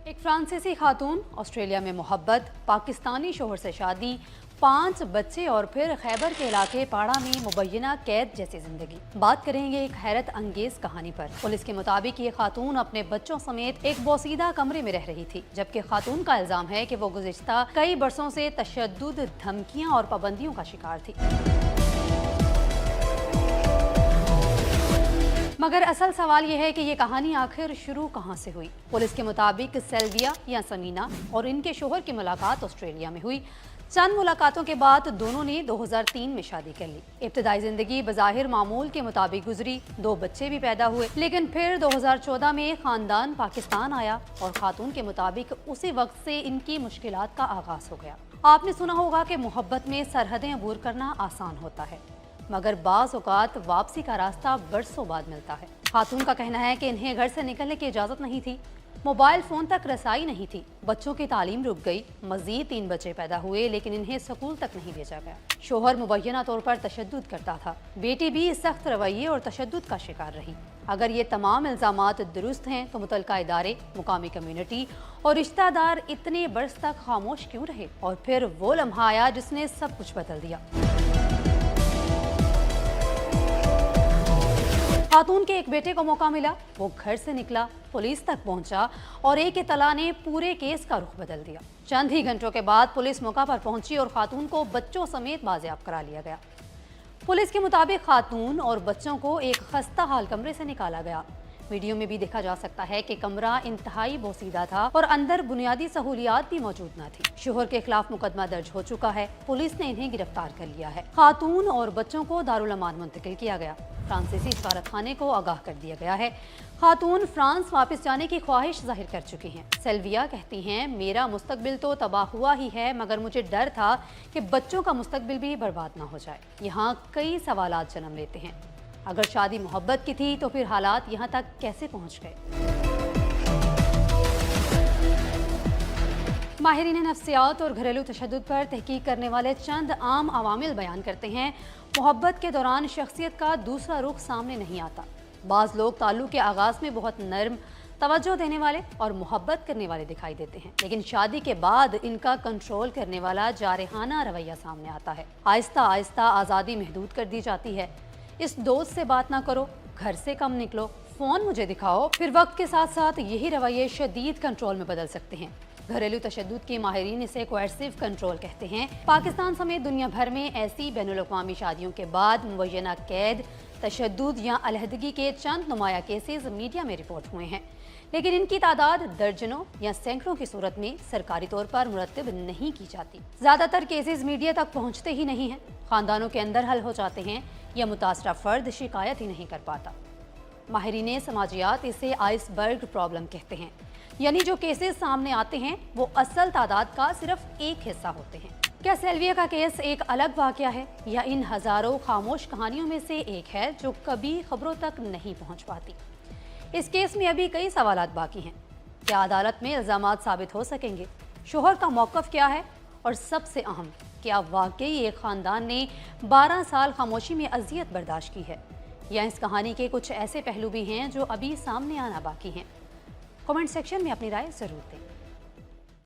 ایک فرانسیسی خاتون، آسٹریلیا میں محبت، پاکستانی شوہر سے شادی، 5 بچے اور پھر خیبر کے علاقے پاڑا میں مبینہ قید جیسی زندگی۔ بات کریں گے ایک حیرت انگیز کہانی پر۔ پولیس کے مطابق یہ خاتون اپنے بچوں سمیت ایک بوسیدہ کمرے میں رہ رہی تھی، جبکہ خاتون کا الزام ہے کہ وہ گزشتہ کئی برسوں سے تشدد، دھمکیاں اور پابندیوں کا شکار تھی۔ مگر اصل سوال یہ ہے کہ یہ کہانی آخر شروع کہاں سے ہوئی؟ پولیس کے مطابق سیلویا یا سمینا اور ان کے شوہر کی ملاقات آسٹریلیا میں ہوئی۔ چند ملاقاتوں کے بعد دونوں نے 2003 میں شادی کر لی۔ ابتدائی زندگی بظاہر معمول کے مطابق گزری، 2 بچے بھی پیدا ہوئے، لیکن پھر 2014 میں خاندان پاکستان آیا اور خاتون کے مطابق اسی وقت سے ان کی مشکلات کا آغاز ہو گیا۔ آپ نے سنا ہوگا کہ محبت میں سرحدیں عبور کرنا آسان ہوتا ہے، مگر بعض اوقات واپسی کا راستہ برسوں بعد ملتا ہے۔ خاتون کا کہنا ہے کہ انہیں گھر سے نکلنے کی اجازت نہیں تھی، موبائل فون تک رسائی نہیں تھی، بچوں کی تعلیم رک گئی، مزید 3 بچے پیدا ہوئے لیکن انہیں سکول تک نہیں بھیجا گیا۔ شوہر مبینہ طور پر تشدد کرتا تھا، بیٹی بھی سخت رویے اور تشدد کا شکار رہی۔ اگر یہ تمام الزامات درست ہیں تو متعلقہ ادارے، مقامی کمیونٹی اور رشتہ دار اتنے برس تک خاموش کیوں رہے؟ اور پھر وہ لمحہ آیا جس نے سب کچھ بدل دیا۔ خاتون کے ایک بیٹے کو موقع ملا، وہ گھر سے نکلا، پولیس تک پہنچا اور ایک اطلاع نے پورے کیس کا رخ بدل دیا۔ چند ہی گھنٹوں کے بعد پولیس موقع پر پہنچی اور خاتون کو بچوں سمیت بازیاب کرا لیا گیا۔ پولیس کے مطابق خاتون اور بچوں کو ایک خستہ حال کمرے سے نکالا گیا۔ ویڈیو میں بھی دیکھا جا سکتا ہے کہ کمرہ انتہائی بوسیدہ تھا اور اندر بنیادی سہولیات بھی موجود نہ تھی۔ شوہر کے خلاف مقدمہ درج ہو چکا ہے، پولیس نے انہیں گرفتار کر لیا ہے۔ خاتون اور بچوں کو دارالامان منتقل کیا گیا۔ فرانسیسی سفارت خانے کو آگاہ کر دیا گیا ہے۔ خاتون فرانس واپس جانے کی خواہش ظاہر کر چکی ہیں۔ سیلویا کہتی ہیں، میرا مستقبل تو تباہ ہوا ہی ہے، مگر مجھے ڈر تھا کہ بچوں کا مستقبل بھی برباد نہ ہو جائے۔ یہاں کئی سوالات جنم لیتے ہیں۔ اگر شادی محبت کی تھی تو پھر حالات یہاں تک کیسے پہنچ گئے؟ ماہرین نفسیات اور گھریلو تشدد پر تحقیق کرنے والے چند عام عوامل بیان کرتے ہیں۔ محبت کے دوران شخصیت کا دوسرا رخ سامنے نہیں آتا۔ بعض لوگ تعلق کے آغاز میں بہت نرم، توجہ دینے والے اور محبت کرنے والے دکھائی دیتے ہیں، لیکن شادی کے بعد ان کا کنٹرول کرنے والا جارحانہ رویہ سامنے آتا ہے۔ آہستہ آہستہ آزادی محدود کر دی جاتی ہے۔ اس دوست سے بات نہ کرو، گھر سے کم نکلو، فون مجھے دکھاؤ۔ پھر وقت کے ساتھ ساتھ یہی رویے شدید کنٹرول میں بدل سکتے ہیں۔ گھریلو تشدد کے ماہرین اسے کوئرسیو کنٹرول کہتے ہیں۔ پاکستان سمیت دنیا بھر میں ایسی بین الاقوامی شادیوں کے بعد مبینہ قید، تشدد یا علیحدگی کے چند نمایاں کیسز میڈیا میں رپورٹ ہوئے ہیں، لیکن ان کی تعداد درجنوں یا سینکڑوں کی صورت میں سرکاری طور پر مرتب نہیں کی جاتی۔ زیادہ تر کیسز میڈیا تک پہنچتے ہی نہیں ہیں، خاندانوں کے اندر حل ہو جاتے ہیں یا متاثرہ فرد شکایت ہی نہیں کر پاتا۔ ماہرین سماجیات اسے آئس برگ پرابلم کہتے ہیں، یعنی جو کیسز سامنے آتے ہیں وہ اصل تعداد کا صرف ایک حصہ ہوتے ہیں۔ کیا سیلویا کا کیس ایک الگ واقعہ ہے یا ان ہزاروں خاموش کہانیوں میں سے ایک ہے جو کبھی خبروں تک نہیں پہنچ پاتی؟ اس کیس میں ابھی کئی سوالات باقی ہیں۔ کیا عدالت میں الزامات ثابت ہو سکیں گے؟ شوہر کا موقف کیا ہے؟ اور سب سے اہم، کیا واقعی ایک خاندان نے 12 سال خاموشی میں اذیت برداشت کی ہے؟ یا اس کہانی کے کچھ ایسے پہلو بھی ہیں جو ابھی سامنے آنا باقی ہیں؟ کمنٹ سیکشن میں اپنی رائے ضرور دیں۔